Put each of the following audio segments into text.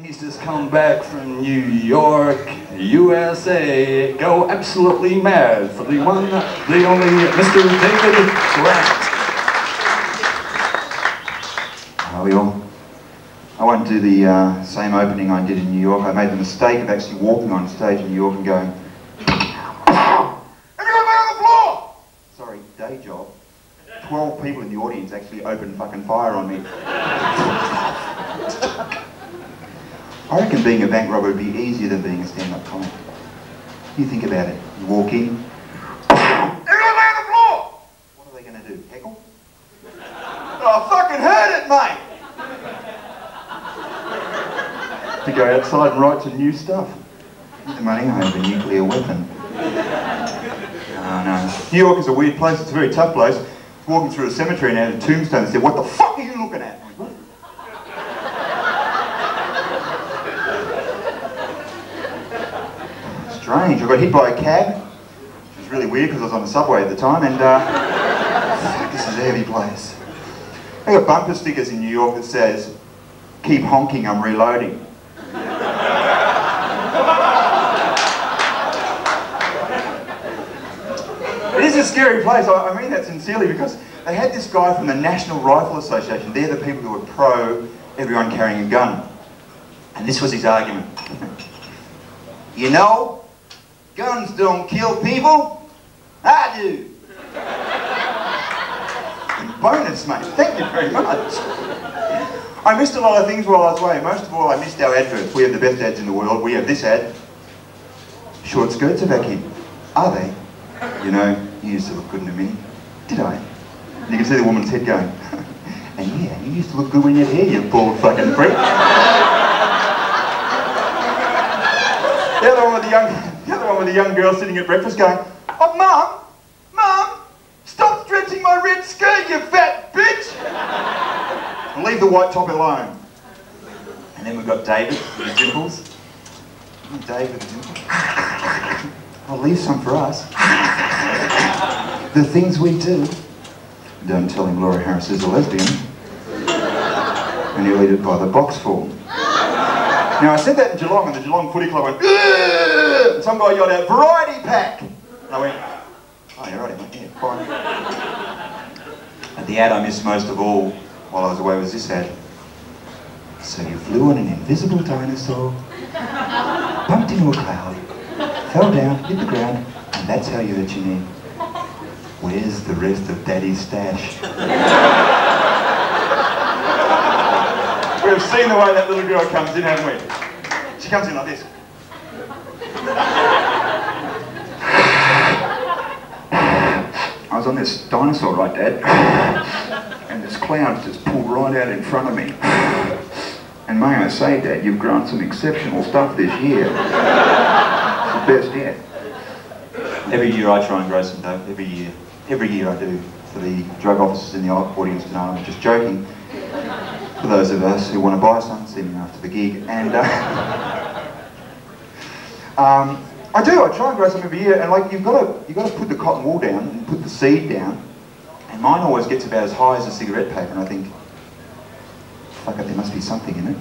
He's just come back from New York, USA. Go absolutely mad for the one, the only Mr. David Grant. I won't do the same opening I did in New York. I made the mistake of actually walking on stage in New York and going, "Everyone on the floor!" Sorry, day job. 12 people in the audience actually opened fucking fire on me. I reckon being a bank robber would be easier than being a stand-up comic. You think about it. You walk in, "Everyone lay on the floor!" What are they going to do? Heckle? Oh, I fucking heard it, mate! To go outside and write some new stuff. Get the money, I have a nuclear weapon. Oh no. New York is a weird place, it's a very tough place. I was walking through a cemetery and had a tombstone and said, "What the fuck are you looking at?" Strange. I got hit by a cab, which was really weird because I was on the subway at the time, and fuck, this is a heavy place. I got bumper stickers in New York that says, "Keep honking, I'm reloading." It is a scary place, I mean that sincerely, because they had this guy from the National Rifle Association. They're the people who are pro everyone carrying a gun. And this was his argument. "You know, guns don't kill people, I do." And bonus, mate, thank you very much. I missed a lot of things while I was away. Most of all, I missed our adverts. We have the best ads in the world. We have this ad. "Short skirts are back in. Are they? You know, you used to look good in a mini." Did I? And you can see the woman's head going, "And yeah, you used to look good when you had hair, you bald fucking freak." The other one with the young girl sitting at breakfast going, "Oh, Mum, stop stretching my red skirt, you fat bitch! And leave the white top alone." And then we've got David with his dimples. Dave with his dimples. "I'll leave some for us. The things we do." Don't tell him Laura Harris is a lesbian. And he'll eat it by the boxful. Now I said that in Geelong, and the Geelong Footy Club went, "Ugh!" And some guy yelled out, "Variety pack!" And I went, "Oh, you're right, mate, yeah, fine." And the ad I missed most of all while I was away was this ad. "So you flew on an invisible dinosaur, bumped into a cloud, fell down, hit the ground, and that's how you hurt your knee. Where's the rest of Daddy's stash?" We've seen the way that little girl comes in, haven't we? She comes in like this. "I was on this dinosaur ride, Dad, and this cloud just pulled right out in front of me. And may I say, Dad, you've grown some exceptional stuff this year. It's the best yet." Every year I try and grow some dope, every year. Every year I do. For the drug officers in the audience tonight, I'm just joking. For those of us who want to buy some, see me after the gig. And I try and grow some every year, and like you've got to put the cotton wool down and put the seed down, and mine always gets about as high as a cigarette paper, and I think, fuck it, there must be something in it.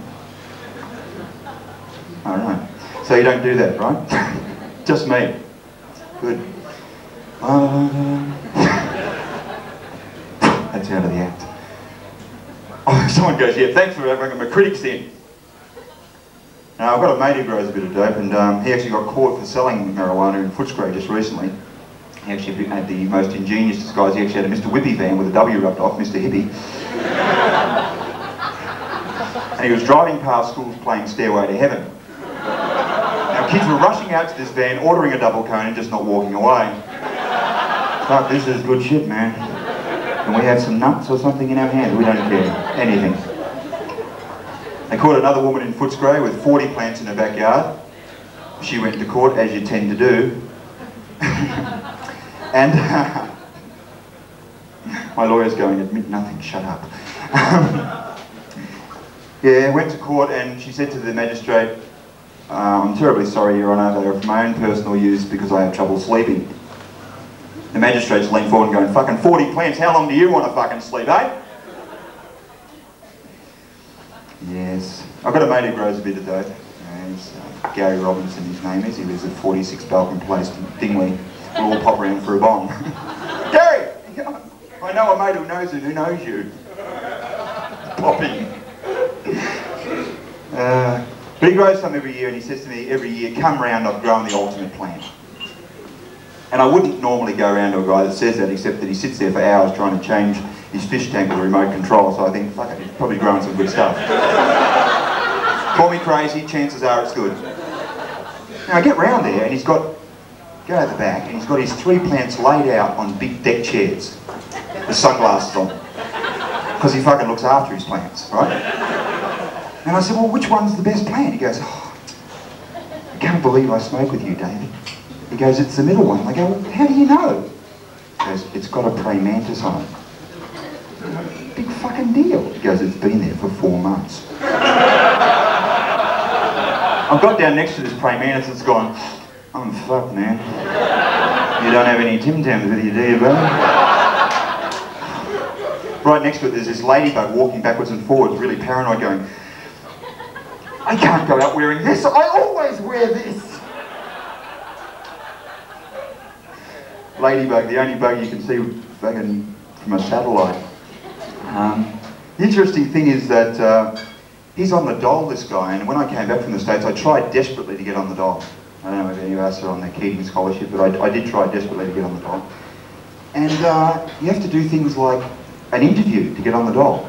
Alright, so you don't do that, right? Just me. Good. That's out of the act. Oh, someone goes, "Yeah, thanks for bringing my critics in." Now, I've got a mate who grows a bit of dope, and he actually got caught for selling marijuana in Footscray just recently. He actually had the most ingenious disguise. He actually had a Mr. Whippy van with a W rubbed off, Mr. Hippie. And he was driving past schools playing Stairway to Heaven. Now, kids were rushing out to this van, ordering a double cone and just not walking away. "Fuck, this is good shit, man. Can we have some nuts or something in our hand?" "We don't care. Anything." They caught another woman in Footscray with 40 plants in her backyard. She went to court, as you tend to do. And my lawyer's going, "Admit nothing, shut up." Yeah, went to court, and she said to the magistrate, "I'm terribly sorry, Your Honour, they are for my own personal use because I have trouble sleeping." The magistrates leaned forward and going, "Fucking 40 plants, how long do you want to fucking sleep, eh?" Yes, I've got a mate who grows a beard though. He's Gary Robinson, his name is. He lives at 46 Balcon Place in Dingley. We'll all pop round for a bong. Gary! I know a mate who knows you. Pop in. But he grows some every year, and he says to me every year, come round, I've grown the ultimate plant. And I wouldn't normally go around to a guy that says that, except that he sits there for hours trying to change his fish tank with a remote control, so I think, fuck it, he's probably growing some good stuff. Call me crazy, chances are it's good. Now I get round there, and he's got, go out the back, and he's got his 3 plants laid out on big deck chairs, with sunglasses on, because he fucking looks after his plants, right? And I said, well, which one's the best plant? He goes, oh, I can't believe I smoke with you, David. He goes, it's the middle one. I go, well, how do you know? He goes, it's got a praying mantis on it. Big fucking deal. He goes, it's been there for 4 months. I've got down next to this praying mantis and it's gone, I'm fucked, man. You don't have any Tim Tams with you, do you, brother? Right next to it, there's this ladybug walking backwards and forwards, really paranoid, going, I can't go out wearing this. I always wear this. Ladybug, the only bug you can see fucking from a satellite. The interesting thing is that he's on the dole, this guy, and when I came back from the States, I tried desperately to get on the dole. I don't know if any of us are on the Keating Scholarship, but I did try desperately to get on the dole. And you have to do things like an interview to get on the dole.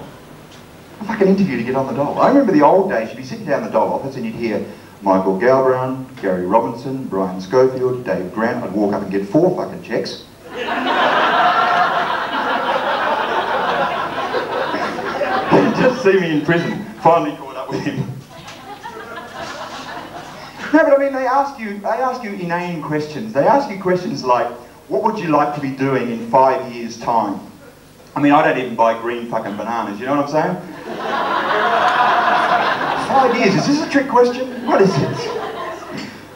A fucking interview to get on the dole. I remember the old days, you'd be sitting down the dole office and you'd hear Michael Galbraith, Gary Robinson, Brian Schofield, Dave Grant. I'd walk up and get 4 fucking checks. Just see me in prison. Finally caught up with him. No, but I mean, they ask you inane questions. They ask you questions like, what would you like to be doing in 5 years' time? I mean, I don't even buy green fucking bananas, you know what I'm saying? 5 years, is this a trick question? What is this?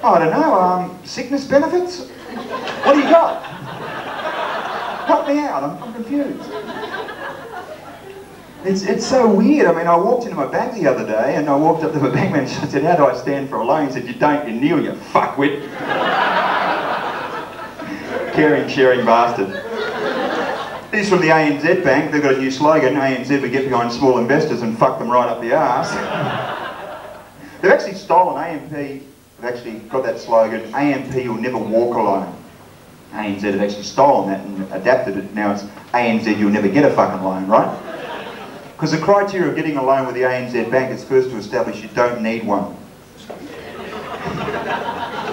Oh, I don't know, sickness benefits? What do you got? Help me out, I'm confused. It's so weird. I mean, I walked into my bank the other day and I walked up to my bank manager and I said, how do I stand for a loan? He said, you don't, you kneel, you fuckwit. Caring, sharing bastard. This is from the ANZ Bank. They've got a new slogan, ANZ, we get behind small investors and fuck them right up the arse. They've actually stolen AMP, they've actually got that slogan, AMP will never walk alone. ANZ have actually stolen that and adapted it. Now it's ANZ, you'll never get a fucking loan, right? Because the criteria of getting a loan with the ANZ Bank is first to establish you don't need one.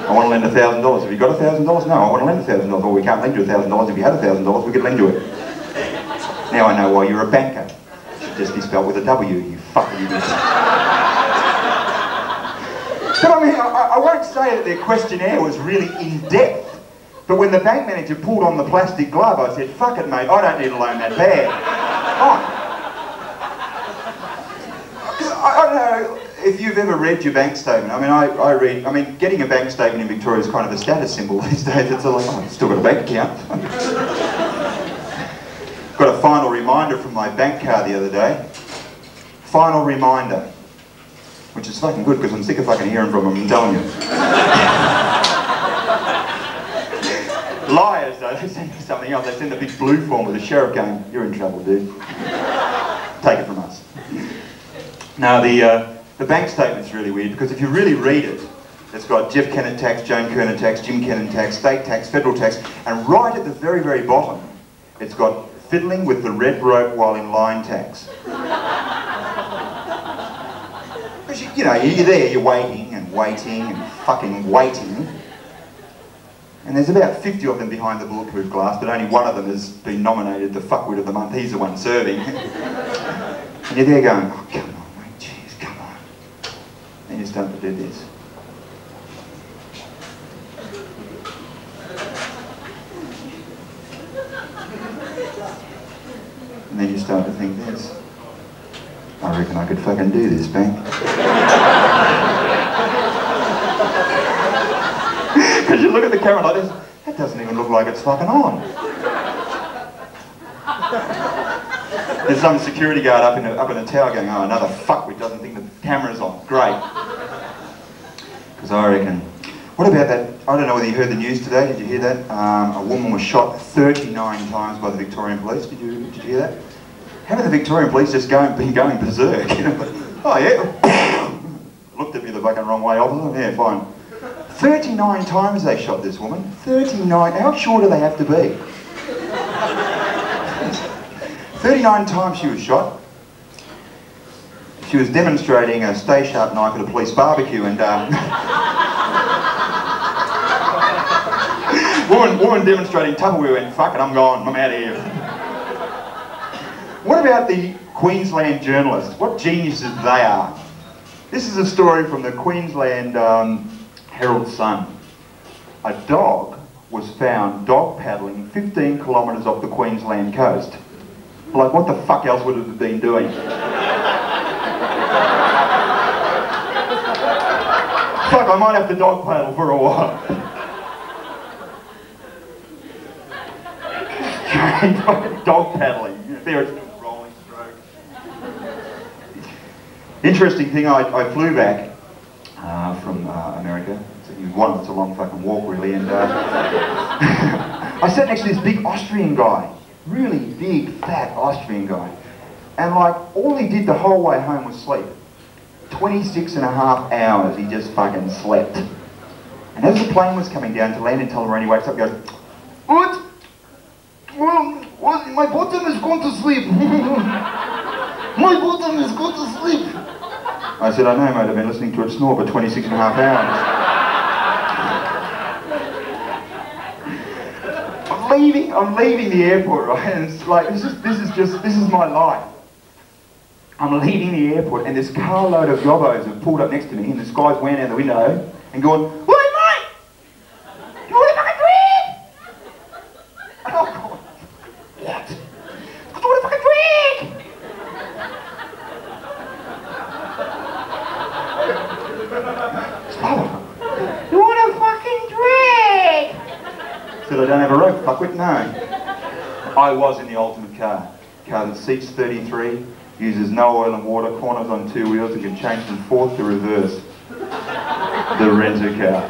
I want to lend $1,000. Have you got $1,000? No, I want to lend $1,000. Well, we can't lend you $1,000. If you had $1,000, we could lend you it. Now I know why you're a banker. It should just be spelled with a W, you fucking idiot. But I mean, I won't say that their questionnaire was really in-depth, but when the bank manager pulled on the plastic glove, I said, fuck it, mate, I don't need a loan that bad. I don't know if you've ever read your bank statement. I mean, getting a bank statement in Victoria is kind of a status symbol these days. It's like, oh, I've still got a bank account. Got a final reminder from my bank card the other day. Final reminder. Which is fucking good because I'm sick of fucking hearing from them, I'm telling you. Liars though, they send me something else. They send a big blue form with a sheriff going, you're in trouble, dude. Take it from us. Now the bank statement's really weird because if you really read it, it's got Jeff Kennett tax, Joan Kerner tax, Jim Kennan tax, state tax, federal tax, and right at the very, very bottom, it's got fiddling with the red rope while in line tax. Because you know, you're there, you're waiting and waiting and fucking waiting. And there's about 50 of them behind the bulletproof glass, but only one of them has been nominated the fuckwit of the month. He's the one serving. And you're there going, oh, come on, mate, jeez, come on. And you start to do this. And then you start to think this. I reckon I could fucking do this, bank. Because you look at the camera like this, that doesn't even look like it's fucking on. There's some security guard up in a tower going, oh, another fuckwit doesn't think the Cameras on, great. Because I reckon, what about that, I don't know whether you heard the news today, did you hear that? A woman was shot 39 times by the Victorian police, did you hear that? How have the Victorian police just been going berserk? You know? Oh yeah, looked at me the fucking wrong way, officer, yeah, fine. 39 times they shot this woman, 39, how sure do they have to be? 39 times she was shot. She was demonstrating a stay sharp knife at a police barbecue and woman demonstrating Tupperware went, fuck it, I'm gone, I'm out of here. What about the Queensland journalists? What geniuses they are. This is a story from the Queensland Herald Sun. A dog was found dog paddling 15 kilometres off the Queensland coast. Like, what the fuck else would it have been doing? Fuck, I might have to dog paddle for a while. Dog paddling. There it's a rolling stroke. Interesting thing, I flew back from America. It's a long fucking walk really, and I sat next to this big Austrian guy. Really big, fat Austrian guy. And like, all he did the whole way home was sleep. 26 and a half hours he just fucking slept. And as the plane was coming down to land in Tullamarine, he wakes up and goes, "What? Well, my bottom has gone to sleep." My bottom has gone to sleep. I said, I know mate, I've been listening to it snore for 26 and a half hours. I'm leaving the airport, right? And it's like, this is my life. I'm leaving the airport and this carload of yobbos have pulled up next to me and this guy's weighing out the window and going, "Oi mate! You want a fucking drink?" And I'm going, "What? You want a fucking drink?" "You want a fucking drink?" Said, "I don't have a rope, fuckwit." No. I was in the ultimate car. Car that seats 33, uses no oil and water, corners on two wheels, and can change from fourth to reverse. The renter car.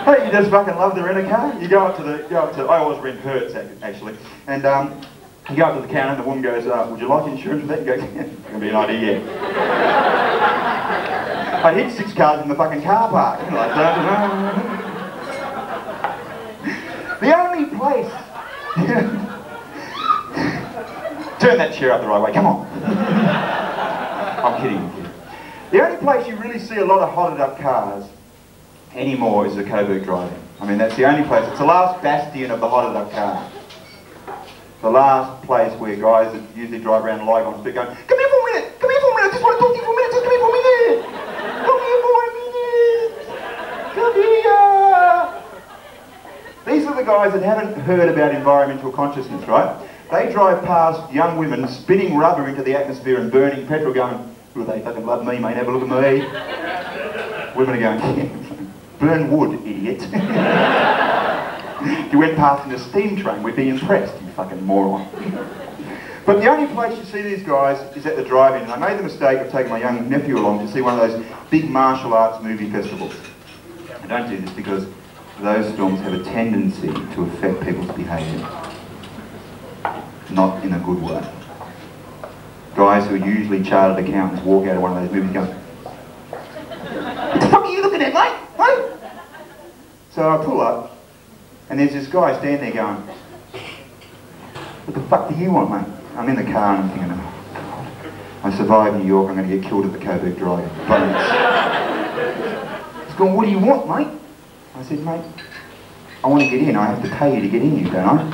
Hey, you just fucking love the renter car? You go up to I always rent Hertz actually, and you go up to the counter and the woman goes, "Would you like insurance for that?" You go, "Yeah, it's going to be an idea, yeah." I hit 6 cars in the fucking car park. Like, the only place... Turn that chair up the right way, come on. I'm kidding. The only place you really see a lot of hotted up cars anymore is the Coburg driving. I mean, that's the only place. It's the last bastion of the hotted up car. The last place where guys that usually drive around Lygon speak going, "Come here for a minute, come here for a minute, I just want to talk to you for a minute, just come here for a minute. Come here for a minute. Come here." These are the guys that haven't heard about environmental consciousness, right? They drive past young women spitting rubber into the atmosphere and burning petrol going, "Oh, they fucking love me, mate, have a look at me." Women are going, "Yeah, burn wood, idiot." If you went past in a steam train, we'd be impressed, you fucking moron. But the only place you see these guys is at the drive-in, and I made the mistake of taking my young nephew along to see one of those big martial arts movie festivals. I don't do this because those films have a tendency to affect people's behaviour. Not in a good way. Guys who are usually chartered accountants walk out of one of those movies going, "What the fuck are you looking at, mate? Hey?" So I pull up, and there's this guy standing there going, "What the fuck do you want, mate?" I'm in the car and I'm thinking, "Oh, God, I survived New York, I'm going to get killed at the Coburg Drive." He's going, "What do you want, mate?" I said, "Mate, I want to get in. I have to pay you to get in, you don't I?"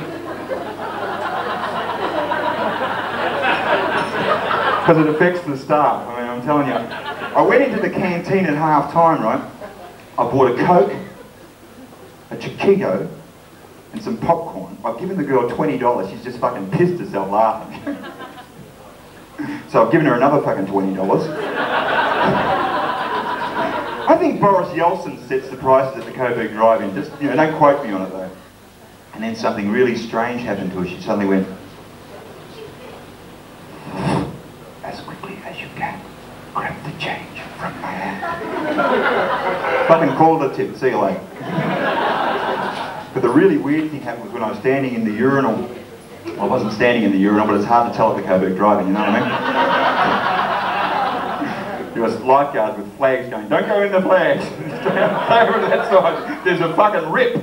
Because it affects the staff. I mean, I'm telling you. I went into the canteen at half time, right? I bought a Coke, a Chiquito, and some popcorn. I've given the girl $20. She's just fucking pissed herself laughing. So I've given her another fucking $20. I think Boris Yeltsin sets the prices at the Coburg Drive-In. Just, you know, don't quote me on it though. And then something really strange happened to her. She suddenly went, change from my hand. Fucking called it tip, see you later. But the really weird thing happened was when I was standing in the urinal. I wasn't standing in the urinal, but it's hard to tell at the Coburg driving, you know what I mean? There was lifeguards with flags going, don't go in the flags. Stay over to that side. There's a fucking rip.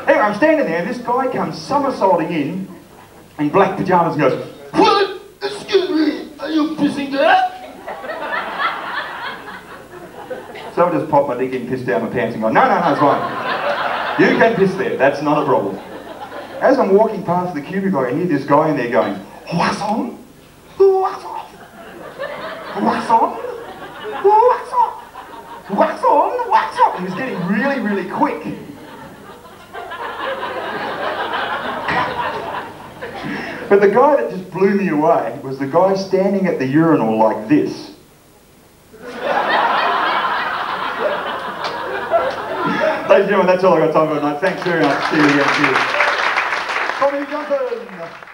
Anyway, I'm standing there and this guy comes somersaulting in black pyjamas and goes, what? Excuse me, are you pissing there? So I just pop my dick in, piss down my pants and go, no, it's fine. You can piss there, that's not a problem. As I'm walking past the cubicle, I hear this guy in there going, what's on? What's on? What's on? What's on? What's on? What's on? He was getting really, really quick. But the guy that just blew me away was the guy standing at the urinal like this. Ladies and gentlemen, that's all I've got time for tonight. Thanks very much. See you again. Cheers. Tommy Johnson.